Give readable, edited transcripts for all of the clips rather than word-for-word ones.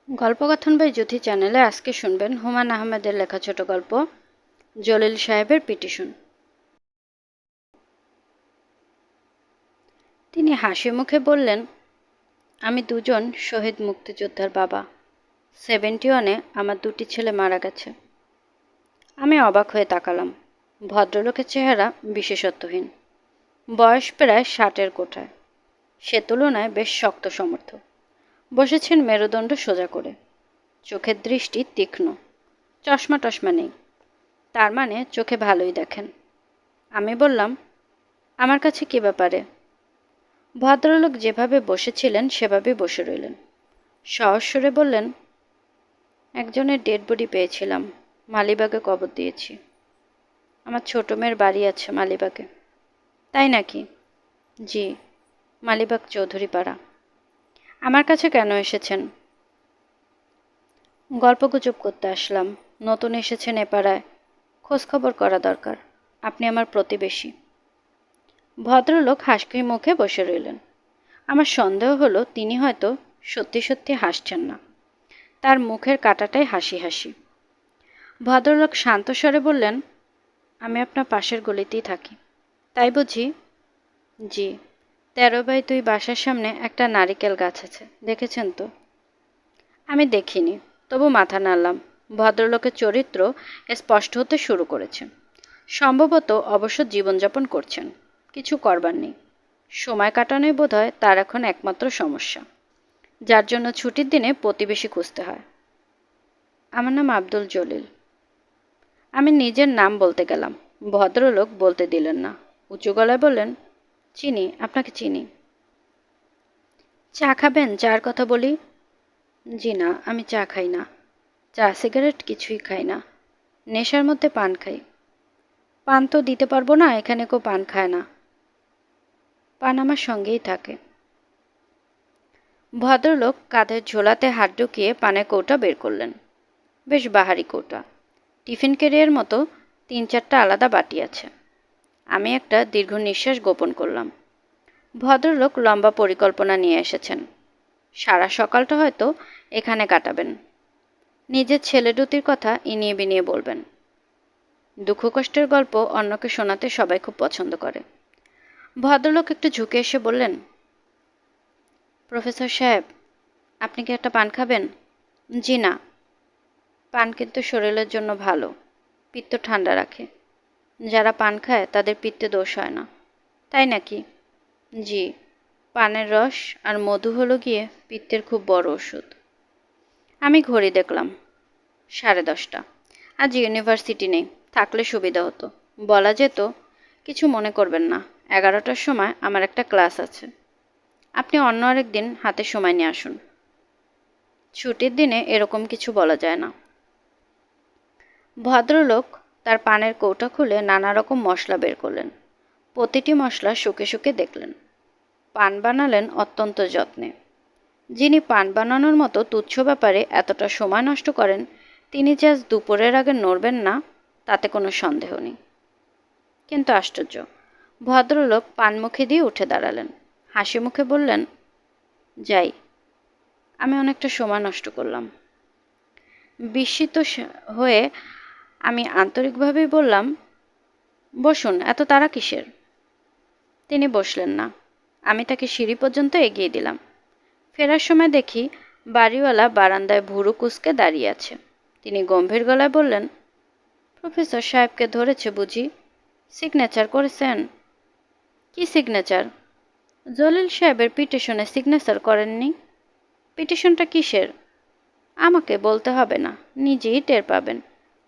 গল্পকথন by জ্যোতি চ্যানেলে আজকে শুনবেন হুমায়ূন আহমেদের লেখা ছোট গল্প জলিল সাহেবের পিটিশন। তিনি হাসি মুখে বললেন, আমি দুজন শহীদ মুক্তিযোদ্ধার বাবা। 71-এ আমার দুটি ছেলে মারা গেছে। আমি অবাক হয়ে তাকালাম। ভদ্রলোকের চেহারা বিশেষত্বহীন, বয়স প্রায় 60-এর কোঠায়। সে তুলনায় বেশ শক্ত সমর্থ। বসেছেন মেরুদণ্ড সোজা করে, চোখের দৃষ্টি তীক্ষ্ণ, চশমা টশমা নেই, তার মানে চোখে ভালোই দেখেন। আমি বললাম, আমার কাছে কী ব্যাপারে? ভদ্রলোক যেভাবে বসেছিলেন সেভাবেই বসে রইলেন। সহজ সুরে বললেন, একজনের ডেড বডি পেয়েছিলাম, মালিবাগে কবর দিয়েছি। আমার ছোট মেয়ের বাড়ি আছে মালিবাগে। তাই নাকি? জি, মালিবাগ চৌধুরীপাড়া। আমার কাছে কেন এসেছেন? গল্পগুজব করতে আসলাম। নতুন এসেছেন এ পাড়ায়, খোঁজখবর করা দরকার। আপনি আমার প্রতিবেশী। ভদ্রলোক হাসি মুখে বসে রইলেন। আমার সন্দেহ হলো তিনি হয়তো সত্যি সত্যি হাসছেন না, তার মুখের কাঁটাটাই হাসি হাসি। ভদ্রলোক শান্ত স্বরে বললেন, আমি আপনার পাশের গলিতেই থাকি। তাই বুঝি? জি, 13/2 বাসার সামনে একটা নারিকেল গাছ আছে, দেখেছেন তো? আমি দেখিনি, তবু মাথা নাড়লাম। ভদ্রলোকের চরিত্র স্পষ্ট হতে শুরু করেছে। সম্ভবত অবশ্য জীবনযাপন করছেন, কিছু করবার নেই। সময় কাটানোই বোধহয় তার এখন একমাত্র সমস্যা, যার জন্য ছুটির দিনে প্রতিবেশী খুঁজতে হয়। আমার নাম আব্দুল জলিল। আমি নিজের নাম বলতে গেলাম, ভদ্রলোক বলতে দিলেন না। উঁচু গলায় বললেন, চিনি, আপনাকে চিনি। চা খাবেন? চার কথা বলি। জি না, আমি চা খাই না। চা সিগারেট কিছুই খাই না। নেশার মধ্যে পান খাই। পান তো দিতে পারবো না, এখানে কেউ পান খায় না। পান আমার সঙ্গেই থাকে। ভদ্রলোক কাঁধের ঝোলাতে হাত ঢুকিয়ে পানের কৌটা বের করলেন। বেশ বাহারি কৌটা। টিফিন ক্যারিয়ার মতো 3-4টা আলাদা বাটি আছে। আমি একটা দীর্ঘ নিঃশ্বাস গোপন করলাম। ভদ্রলোক লম্বা পরিকল্পনা নিয়ে এসেছেন। সারা সকালটা হয়তো এখানে কাটাবেন। নিজের ছেলে দুটির কথা ইনিয়ে বিনিয়ে বলবেন। দুঃখ কষ্টের গল্প অন্যকে শোনাতে সবাই খুব পছন্দ করে। ভদ্রলোক একটু ঝুঁকে এসে বললেন, প্রফেসর সাহেব, আপনি কি একটা পান খাবেন? জি না। পান কিন্তু শরীরের জন্য ভালো, পিত্ত ঠান্ডা রাখে। যারা পান খায় তাদের পিত্তে দোষ হয় না। তাই নাকি? জি, পানের রস আর মধু হলো গিয়ে পিত্তের খুব বড় ওষুধ। আমি ঘড়ি দেখলাম, 10:30। আজ ইউনিভার্সিটি নেই, থাকলে সুবিধা হতো। বলা যেত, কিছু মনে করবেন না, 11টার সময় আমার একটা ক্লাস আছে। আপনি অন্য আরেক দিন হাতে সময় নিয়ে আসুন। ছুটির দিনে এরকম কিছু বলা যায় না। ভদ্রলোক তার পানের কৌটা খুলে নানা রকম মশলা বের করলেন। প্রতিটি মশলা শুকে শুকে দেখলেন। পান বানালেন অত্যন্ত যত্নে। যিনি পান বানানোর মতো তুচ্ছ ব্যাপারে এতটা সময় নষ্ট করেন, তিনি যে আজ দুপুরের আগে নড়বেন না, তাতে কোনো সন্দেহ নেই। কিন্তু আশ্চর্য, ভদ্রলোক পান মুখে দিয়ে উঠে দাঁড়ালেন। হাসি মুখে বললেন, যাই, আমি অনেকটা সময় নষ্ট করলাম। বিস্মিত হয়ে আমি আন্তরিকভাবেই বললাম, বসুন, এত তাড়া কিসের? তিনি বসলেন না। আমি তাকে সিঁড়ি পর্যন্ত এগিয়ে দিলাম। ফেরার সময় দেখি বাড়িওয়ালা বারান্দায় ভুরু কুঁচকে দাঁড়িয়ে আছে। তিনি গম্ভীর গলায় বললেন, প্রফেসর সাহেবকে ধরেছে বুঝি? সিগনেচার করেছেন? কি সিগনেচার? জলিল সাহেবের পিটিশনে সিগনেচার করেননি? পিটিশনটা কিসের? আমাকে বলতে হবে না, নিজেই টের পাবেন।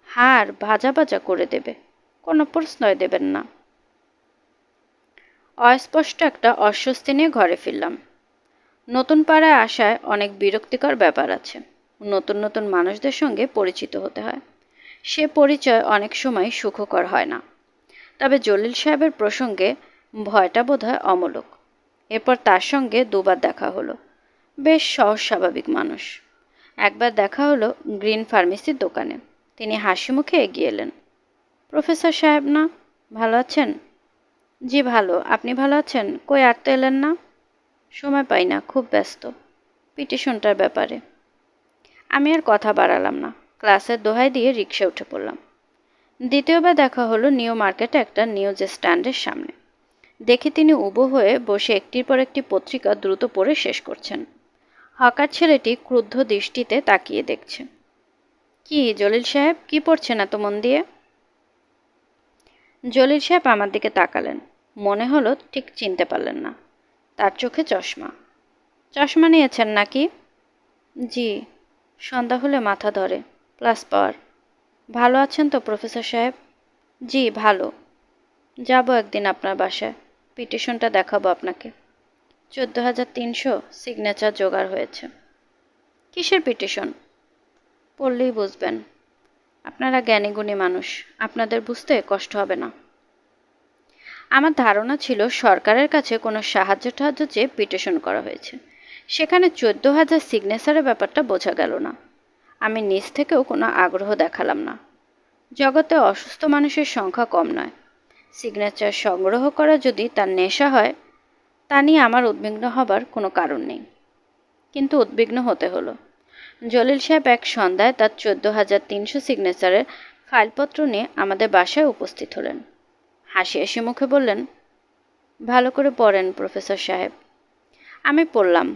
হাড় ভাজা ভাজা করে দেবে, কোনো প্রশ্নই দেবেন না। অস্পষ্ট একটা অস্বস্তি নিয়ে ঘরে ফিরলাম। নতুন পাড়ায় আসায় অনেক বিরক্তিকর ব্যাপার আছে। নতুন নতুন মানুষদের সঙ্গে পরিচিত হতে হয়। সে পরিচয় অনেক সময় সুখকর হয় না। তবে জলিল সাহেবের প্রসঙ্গে ভয়টা বোধহয় অমূলক। এরপর তার সঙ্গে দুবার দেখা হলো। বেশ সহজ স্বাভাবিক মানুষ। একবার দেখা হলো গ্রিন ফার্মেসির দোকানে। তিনি হাসি মুখে এগিয়ে এলেন। প্রফেসর সাহেব না, ভালো আছেন? জি ভালো, আপনি ভালো আছেন? কই আর তো এলেন না? সময় পাই না, খুব ব্যস্ত। পিটিশনটার ব্যাপারে। আমি আর কথা বাড়ালাম না, ক্লাসের দোহাই দিয়ে রিক্সা উঠে পড়লাম। দ্বিতীয়বার দেখা হলো নিউ মার্কেটে একটা নিউজ স্ট্যান্ডের সামনে। দেখি তিনি উবু হয়ে বসে একটির পর একটি পত্রিকা দ্রুত পড়ে শেষ করছেন। হকার ছেলেটি ক্রুদ্ধ দৃষ্টিতে তাকিয়ে দেখছে। কি জলিল সাহেব, কি পড়ছেন এত মন দিয়ে? জলিল সাহেব আমার দিকে তাকালেন। মনে হলো ঠিক চিনতে পারলেন না। তার চোখে চশমা। চশমা নিয়েছেন নাকি? জি। সন্ধ্যা হলে মাথা ধরে, প্লাস পাওয়ার। ভালো আছেন তো প্রফেসর সাহেব? জি ভালো। যাব একদিন আপনার বাসায়, পিটিশনটা দেখাবো আপনাকে। 14,300 সিগনেচার জোগাড় হয়েছে। কিসের পিটিশন? পড়লেই বুঝবেন। আপনারা জ্ঞানীগুণী মানুষ, আপনাদের বুঝতে কষ্ট হবে না। আমার ধারণা ছিল সরকারের কাছে কোনো সাহায্য চেয়ে পিটিশন করা হয়েছে। সেখানে 14,000 সিগনেচারের ব্যাপারটা বোঝা গেল না। আমি নিজ থেকেও কোনো আগ্রহ দেখালাম না। জগতে অসুস্থ মানুষের সংখ্যা কম নয়। সিগনেচার সংগ্রহ করা যদি তার নেশা হয়, তা নিয়ে আমার উদ্বিগ্ন হবার কোনো কারণ নেই। কিন্তু উদ্বিগ্ন হতে হলো। জলিল সাহেব এক সন্ধ্যায় তার 14,300 সিগনেচারের ফাইলপত্র নিয়ে আমাদের বাসায় উপস্থিত হলেন। হাসি হাসি মুখে বললেন, ভালো করে পড়েন প্রফেসর সাহেব। আমি পড়লাম।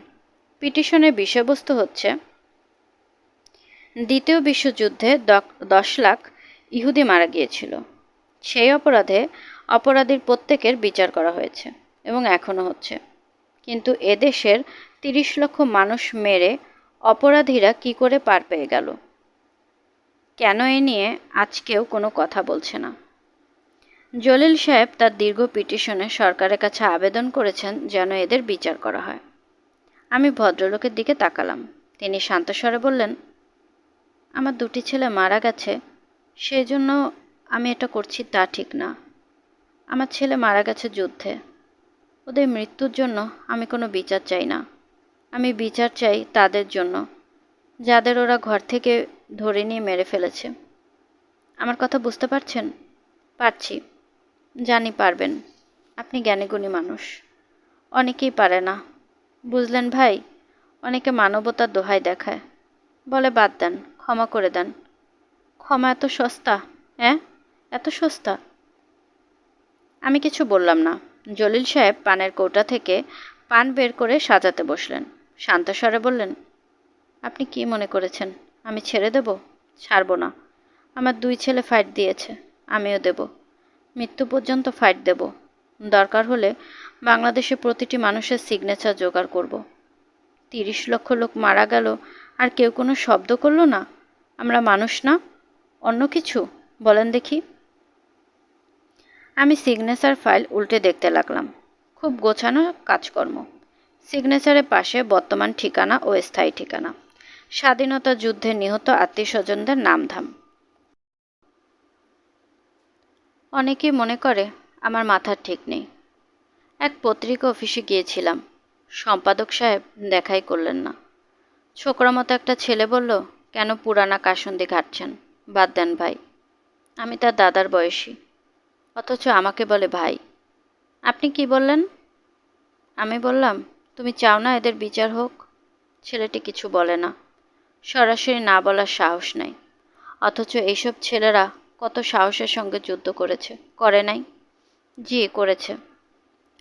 পিটিশনের বিষয়বস্তু হচ্ছে, দ্বিতীয় বিশ্বযুদ্ধে 10 লাখ ইহুদি মারা গিয়েছিল। সেই অপরাধে অপরাধীর প্রত্যেকের বিচার করা হয়েছে এবং এখনও হচ্ছে। কিন্তু এদেশের 30 লক্ষ মানুষ মেরে অপরাধীরা কি করে পার পেয়ে গেল? কেন এ নিয়ে আজ কেউ কোনো কথা বলছে না? জলিল সাহেব তার দীর্ঘ পিটিশনে সরকারের কাছে আবেদন করেছেন যেন এদের বিচার করা হয়। আমি ভদ্রলোকের দিকে তাকালাম। তিনি শান্ত স্বরে বললেন, আমার 2টি ছেলে মারা গেছে, সেই জন্য আমি এটা করছি তা ঠিক না। আমার ছেলে মারা গেছে যুদ্ধে। ওদের মৃত্যুর জন্য আমি কোনো বিচার চাই না। আমি বিচার চাই তাদের জন্য যাদের ওরা ঘর থেকে ধরে নিয়ে মেরে ফেলেছে। আমার কথা বুঝতে পারছেন? পারছি। জানি পারবেন। আপনি জ্ঞানীগুণী মানুষ। অনেকেই পারে না। বুঝলেন ভাই, অনেকে মানবতার দোহাই দেখায়, বলে বাদ দেন, ক্ষমা করে দেন। ক্ষমা এত সস্তা? হ্যাঁ, এত সস্তা? আমি কিছু বললাম না। জলিল সাহেব পানের কৌটা থেকে পান বের করে সাজাতে বসলেন। শান্ত স্বরে বললেন, আপনি কি মনে করেছেন আমি ছেড়ে দেব? ছাড়ব না। আমার 2 ছেলে ফাইট দিয়েছে, আমিও দেব। মৃত্যু পর্যন্ত ফাইট দেব। দরকার হলে বাংলাদেশে প্রতিটি মানুষের সিগনেচার জোগাড় করব। 30 লক্ষ লোক মারা গেল আর কেউ কোনো শব্দ করল না। আমরা মানুষ না, অন্য কিছু? বলেন দেখি। আমি সিগনেচার ফাইল উল্টে দেখতে লাগলাম। খুব গোছানো কাজকর্ম। সিগনেচারের পাশে বর্তমান ঠিকানা ও স্থায়ী ঠিকানা, স্বাধীনতা যুদ্ধে নিহত আত্মীয়স্বজনদের নামধাম। অনেকেই মনে করে আমার মাথার ঠিক নেই। এক পত্রিকা অফিসে গিয়েছিলাম। সম্পাদক সাহেব দেখাই করলেন না। ছোকরা মতো একটা ছেলে বলল, কেন পুরানা কাসুন্দি ঘাটছেন? বাদ দেন ভাই। আমি তার দাদার বয়সী, অথচ আমাকে বলে ভাই। আপনি কি বললেন? আমি বললাম, তুমি চাও না এদের বিচার হোক? ছেলেটি কিছু বলে না। সরাসরি না বলার সাহস নাই। অথচ এইসব ছেলেরা কত সাহসের সঙ্গে যুদ্ধ করেছে, করে নাই? জি করেছে।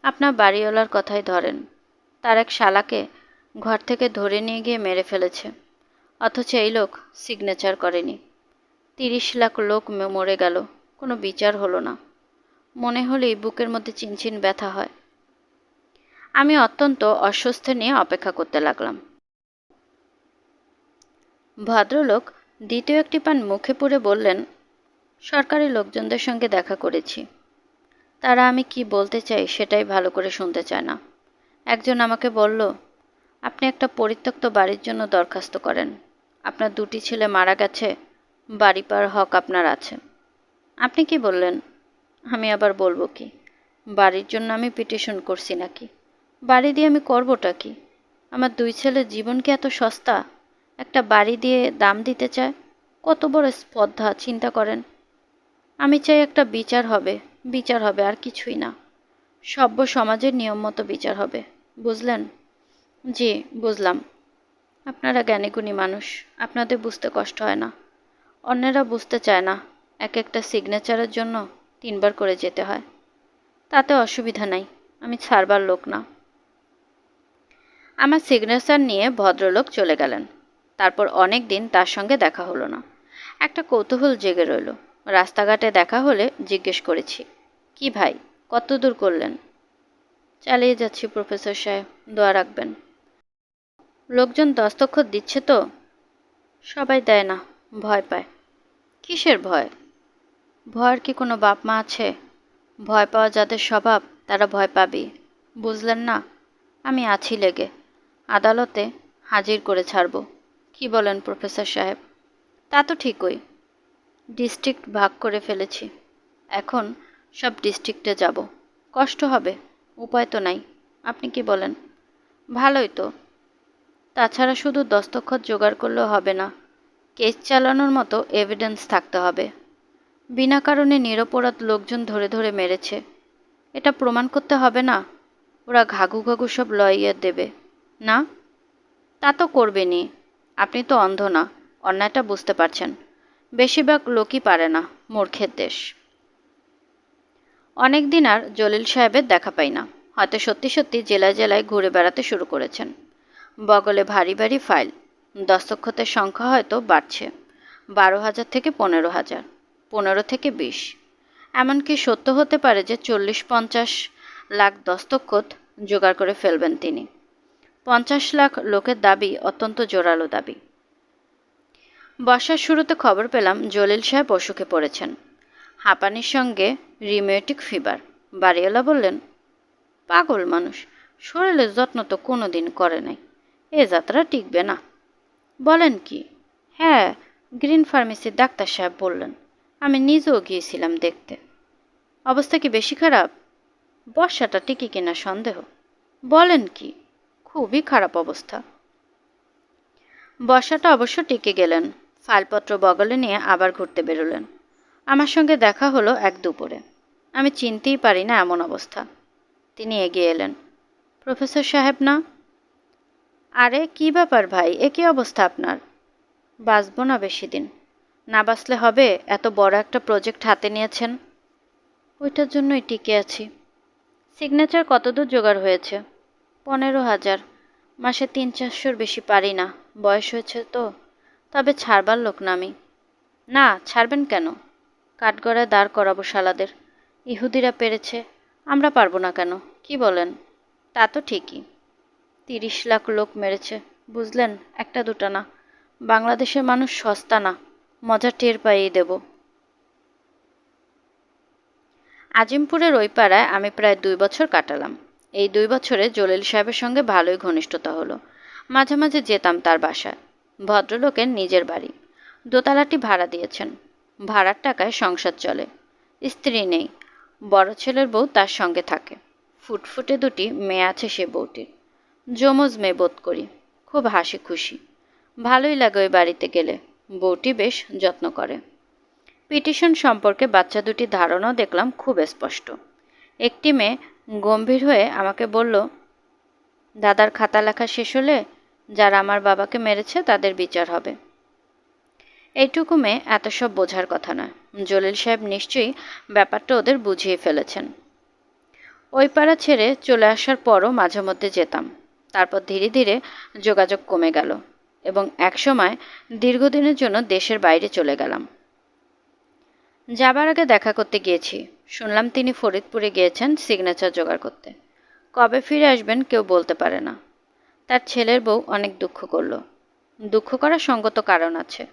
আপনার বাড়িওয়ালার কথাই ধরেন। তার এক শালাকে ঘর থেকে ধরে নিয়ে গিয়ে মেরে ফেলেছে। অথচ এই লোক সিগনেচার করেনি। 30 লাখ লোক মরে গেল, কোনো বিচার হলো না। মনে হলেই বুকের মধ্যে চিনচিন ব্যথা হয়। আমি অত্যন্ত অস্বস্তি নিয়ে অপেক্ষা করতে লাগলাম। ভদ্রলোক দ্বিতীয় একটি পান মুখে পুরে বললেন, সরকারি লোকজনদের সঙ্গে দেখা করেছি। তারা আমি কি বলতে চাই সেটাই ভালো করে শুনতে চায় না। একজন আমাকে বলল, আপনি একটা পরিত্যক্ত বাড়ির জন্য দরখাস্ত করেন। আপনার 2টি ছেলে মারা গেছে, বাড়ি পাওয়ার হক আপনার আছে। আপনি কি বললেন? আমি আবার বলবো কি? বাড়ির জন্য আমি পিটিশন করছি নাকি? বাড়ি দিয়ে আমি করবোটা কি? আমার 2 ছেলের জীবন কি এত সস্তা? একটা বাড়ি দিয়ে দাম দিতে চায়? কত বড় স্পর্ধা, চিন্তা করেন। আমি চাই একটা বিচার হবে, বিচার হবে, আর কিছুই না। সভ্য সমাজের নিয়ম মতো বিচার হবে, বুঝলেন? জি বুঝলাম। আপনারা জ্ঞানীগুণী মানুষ, আপনাদের বুঝতে কষ্ট হয় না। অন্যেরা বুঝতে চায় না, এক একটা সিগনেচারের জন্য 3বার করে যেতে হয়। তাতে অসুবিধা নাই, আমি ছাড়বার লোক না। আমার সিগনেচার নিয়ে ভদ্রলোক চলে গেলেন। তারপর অনেক দিন তার সঙ্গে দেখা হলো না। একটা কৌতূহল জেগে রইল। রাস্তাঘাটে দেখা হলে জিজ্ঞেস করেছি, কি ভাই, কত দূর করলেন? চালিয়ে যাচ্ছি প্রফেসর সাহেব, দোয়া রাখবেন। লোকজন দস্তখত দিচ্ছে তো? সবাই দেয় না, ভয় পায়। কিসের ভয়? ভয়ের কি কোনো বাপ মা আছে? ভয় পাওয়া যাদের স্বভাব তারা ভয় পাবেই, বুঝলেন না? আমি আছি লেগে, আদালতে হাজির করে ছাড়ব। কি বলেন প্রফেসর সাহেব? তা তো ঠিকই, ডিস্ট্রিক্ট ভাগ করে ফেলেছি। এখন সব ডিস্ট্রিক্টে যাব। কষ্ট হবে, উপায় তো নাই। আপনি কি বলেন? ভালোই তো। তাছাড়া শুধু দস্তখত জোগাড় করলেও হবে না, কেস চালানোর মতো এভিডেন্স থাকতে হবে। বিনা কারণে নিরপরাধ লোকজন ধরে ধরে মেরেছে, এটা প্রমাণ করতে হবে না? ওরা ঘাঘু ঘাঘু সব লইয়ে দেবে না? তা তো করবেনি। আপনি তো অন্ধ না, অন্যায়টা বুঝতে পারছেন। বেশিরভাগ লোকই পারে না, মূর্খের দেশ। অনেক দিন আর জলিল সাহেবের দেখা পাই না। হয়তো সত্যি সত্যি জেলায় জেলায় ঘুরে বেড়াতে শুরু করেছেন। বগলে ভারী ভারী ফাইল, দস্তখতের সংখ্যা হয়তো বাড়ছে। 12,000 থেকে 15,000, 15 থেকে 20। এমনকি সত্য হতে পারে যে 40-50 লাখ দস্তখত জোগাড় করে ফেলবেন তিনি। 50 লাখ লোকের দাবি অত্যন্ত জোরালো দাবি। বর্ষার শুরুতে খবর পেলাম জলিল সাহেব অসুখে পড়েছেন। হাঁপানির সঙ্গে রিমেটিক ফিভার। বাড়িওয়ালা বললেন, পাগল মানুষ, শরীরের যত্ন তো কোনো দিন করে নাই, এ যাত্রা টিকবে না। বলেন কি? হ্যাঁ, গ্রিন ফার্মেসির ডাক্তার সাহেব বললেন। আমি নিজেও গিয়েছিলাম দেখতে। অবস্থা কি বেশি খারাপ? বর্ষাটা টিকে কিনা সন্দেহ। বলেন কি? খুবই খারাপ অবস্থা। বর্ষাটা অবশ্য টিকে গেলেন। ফাইলপত্র বগলে নিয়ে আবার ঘুরতে বেরোলেন। আমার সঙ্গে দেখা হলো এক দুপুরে। আমি চিনতেই পারি না এমন অবস্থা। তিনি এগিয়ে এলেন। প্রফেসর সাহেব না? আরে কি ব্যাপার ভাই, এ কী অবস্থা আপনার? বাঁচব না বেশি দিন। না বাঁচলে হবে, এত বড় একটা প্রজেক্ট হাতে নিয়েছেন। ওইটার জন্যই টিকে আছি। সিগনেচার কতদূর জোগাড় হয়েছে? 15,000। মাসে 300-400 বেশি পারি না, বয়স হয়েছে তো। তবে ছাড়বার লোক না আমি। না, ছাড়বেন কেন? কাঠগড়ায় দাঁড় করাবো শালাদের। ইহুদিরা পেরেছে, আমরা পারবো না কেন? কি বলেন? তা তো ঠিকই। 30 লাখ লোক মেরেছে, বুঝলেন? একটা দুটা না। বাংলাদেশের মানুষ সস্তা না, মজা টের পাইয়ে দেব। আজিমপুরের ওই পাড়ায় আমি প্রায় 2 বছর কাটালাম। এই 2 বছরে জলিল সাহেবের সঙ্গে ভালোই ঘনিষ্ঠতা হলো। মাঝে মাঝে যেতাম তার বাসায়। ভদ্রলোকের নিজের বাড়ি। দোতলাটি ভাড়া দিয়েছেন। ভাড়ার টাকায় সংসার চলে। স্ত্রী নেই, বড় ছেলের বউ তার সঙ্গে থাকে। ফুটফুটে দুটি মেয়ে আছে সে বউটির। যমজ মেয়ে বোধ করি। খুব হাসি খুশি। ভালোই লাগে ওই বাড়িতে গেলে, বউটি বেশ যত্ন করে। পিটিশন সম্পর্কে বাচ্চা দুটি ধারণাও দেখলাম খুব স্পষ্ট। একটি মেয়ে গম্ভীর হয়ে আমাকে বলল, দাদার খাতা লেখা শেষ হলে যারা আমার বাবাকে মেরেছে তাদের বিচার হবে। এইটুকু মেয়ে এত সব বোঝার কথা নয়। জলিল সাহেব নিশ্চয়ই ব্যাপারটা ওদের বুঝিয়ে ফেলেছেন। ওই পাড়া ছেড়ে চলে আসার পরও মাঝে মধ্যে যেতাম। তারপর ধীরে ধীরে যোগাযোগ কমে গেল এবং একসময় দীর্ঘদিনের জন্য দেশের বাইরে চলে গেলাম। যাবার আগে দেখা করতে গিয়েছি। শুনলাম তিনি ফরিদপুরে গিয়েছেন সিগনেচার জোগাড় করতে। কবে ফিরে আসবেন কেউ বলতে পারে না। তার ছেলের বউ অনেক দুঃখ করল। দুঃখ করার সঙ্গত কারণ আছে।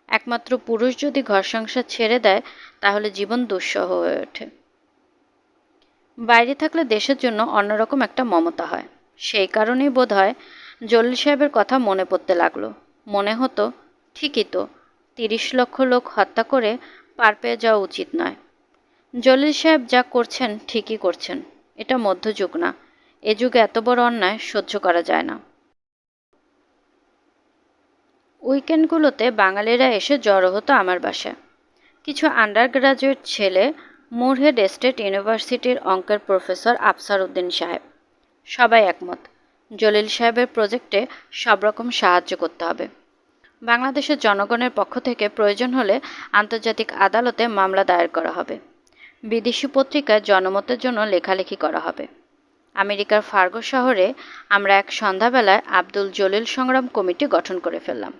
একমাত্র পুরুষ যদি ঘর সংসার ছেড়ে দেয় তাহলে জীবন দুঃসহ হয়ে ওঠে। বাইরে থাকলে দেশের জন্য অন্যরকম একটা মমতা হয়। সেই কারণেই বোধ হয় জলিল সাহেবের কথা মনে পড়তে লাগলো। মনে হতো, ঠিকই তো, 30 লক্ষ লোক হত্যা করে পার পেয়ে যাওয়া উচিত নয়। জলিল সাহেব যা করছেন ঠিকই করছেন। এটা মধ্যযুগ না, এ যুগে এত বড় অন্যায় সহ্য করা যায় না। উইকেন্ডগুলোতে বাঙালিরা এসে জড়ো হতো আমার বাসায়। কিছু আন্ডার গ্রাজুয়েট ছেলে, মুরহেড স্টেট ইউনিভার্সিটির অঙ্কের প্রফেসর আফসার উদ্দিন সাহেব। সবাই একমত, জলিল সাহেবের প্রজেক্টে সব রকম সাহায্য করতে হবে। বাংলাদেশের জনগণের পক্ষ থেকে প্রয়োজন হলে আন্তর্জাতিক আদালতে মামলা দায়ের করা হবে। বিদেশি পত্রিকায় জনমতের জন্য লেখালেখি করা হবে। আমেরিকার ফার্গো শহরে আমরা এক সন্ধ্যাবেলায় আব্দুল জলিল সংগ্রাম কমিটি গঠন করে ফেললাম।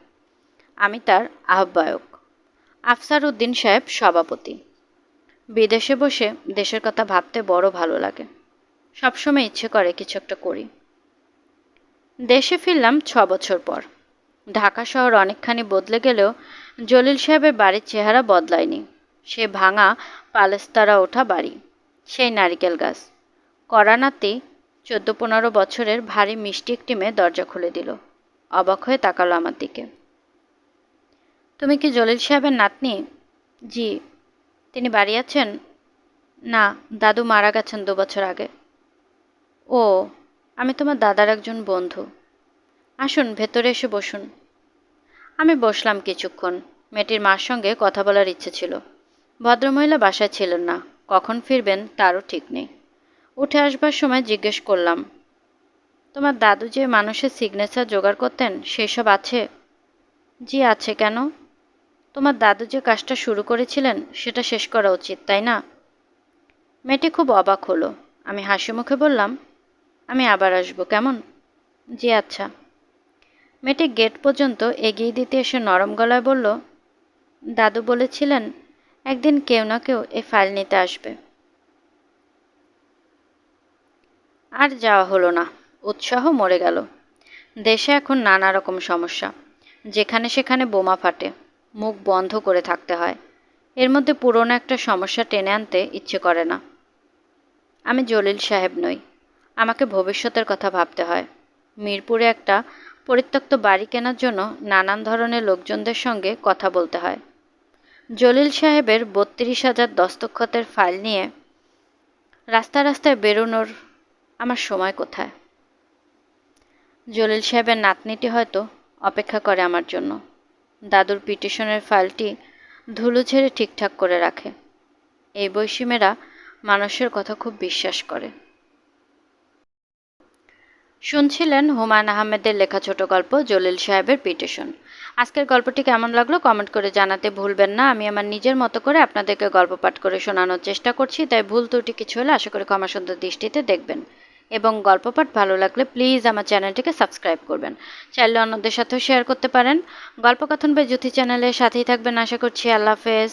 আমি তার আহ্বায়ক, আফসার উদ্দিন সাহেব সভাপতি। বিদেশে বসে দেশের কথা ভাবতে বড় ভালো লাগে। সবসময় ইচ্ছে করে কিছু একটা করি। দেশে ফিরলাম 6 বছর পর। ঢাকা শহর অনেকখানি বদলে গেলেও জলিল সাহেবের বাড়ির চেহারা বদলায়নি। সে ভাঙা পালেস্তারা ওঠা বাড়ি, সেই নারিকেল গাছ। কড়া নাতি 14-15 বছরের ভারী মিষ্টি একটি মেয়ে দরজা খুলে দিল। অবাক হয়ে তাকালো আমার দিকে। তুমি কি জলিল সাহেবের নাতনি? জি। তিনি বাড়ি আছেন? না, দাদু মারা গেছেন 2 বছর আগে। ও, আমি তোমার দাদার একজন বন্ধু। আসুন, ভেতরে এসে বসুন। আমি বসলাম কিছুক্ষণ। মেয়েটির মার সঙ্গে কথা বলার ইচ্ছে ছিল। ভদ্রমহিলা বাসায় ছিলেন না, কখন ফিরবেন তারও ঠিক নেই। উঠে আসবার সময় জিজ্ঞেস করলাম, তোমার দাদু যে মানুষের সিগনেচার জোগাড় করতেন সেই সব আছে? জি আছে। কেন? তোমার দাদু যে কাজটা শুরু করেছিলেন সেটা শেষ করা উচিত, তাই না? মেয়েটি খুব অবাক হলো। আমি হাসি মুখে বললাম, আমি আবার আসবো, কেমন? জি আচ্ছা। মেয়েটি গেট পর্যন্ত এগিয়ে দিতে এসে নরম গলায় বলল, দাদু বলেছিলেন একদিন কেউ না কেউ এই ফাইল নিতে আসবে। আর যাওয়া হলো না। উৎসাহ মরে গেল। দেশে এখন নানা রকম সমস্যা, যেখানে সেখানে বোমা ফাটে, মুখ বন্ধ করে থাকতে হয়। এর মধ্যে পুরনো একটা সমস্যা টেনে আনতে ইচ্ছে করে না। আমি জলিল সাহেব নই, আমাকে ভবিষ্যতের কথা ভাবতে হয়। মিরপুরে একটা পরিত্যক্ত বাড়ি কেনার জন্য নানান ধরনের লোকজনদের সঙ্গে কথা বলতে হয়। জলিল সাহেবের 32,000 দস্তখতের ফাইল নিয়ে রাস্তায় রাস্তায় বেরোনোর আমার সময় কোথায়? জলিল সাহেবের নাতনিটি হয়তো অপেক্ষা করে আমার জন্য। দাদুর পিটিশনের ফাইলটি ধুলো ঝেড়ে ঠিকঠাক করে রাখে। এই বয়সী মেয়েরা মানুষের কথা খুব বিশ্বাস করে। শুনছিলেন হুমায়ুন আহমেদের লেখা ছোট গল্প জলিল সাহেবের পিটিশন। আজকের গল্পটি কেমন লাগলো কমেন্ট করে জানাতে ভুলবেন না। আমি আমার নিজের মতো করে আপনাদেরকে গল্প পাঠ করে শোনানোর চেষ্টা করছি, তাই ভুল ত্রুটি কিছু হলে আশা করি ক্ষমা সুন্দর দৃষ্টিতে দেখবেন। এবং গল্প পাঠ ভালো লাগলে প্লিজ আমার চ্যানেলটিকে সাবস্ক্রাইব করবেন। চাইলে অন্যদের সাথেও শেয়ার করতে পারেন। গল্পকথন বাই জুথি চ্যানেলের সাথেই থাকবেন আশা করছি। আল্লাহ হাফেজ।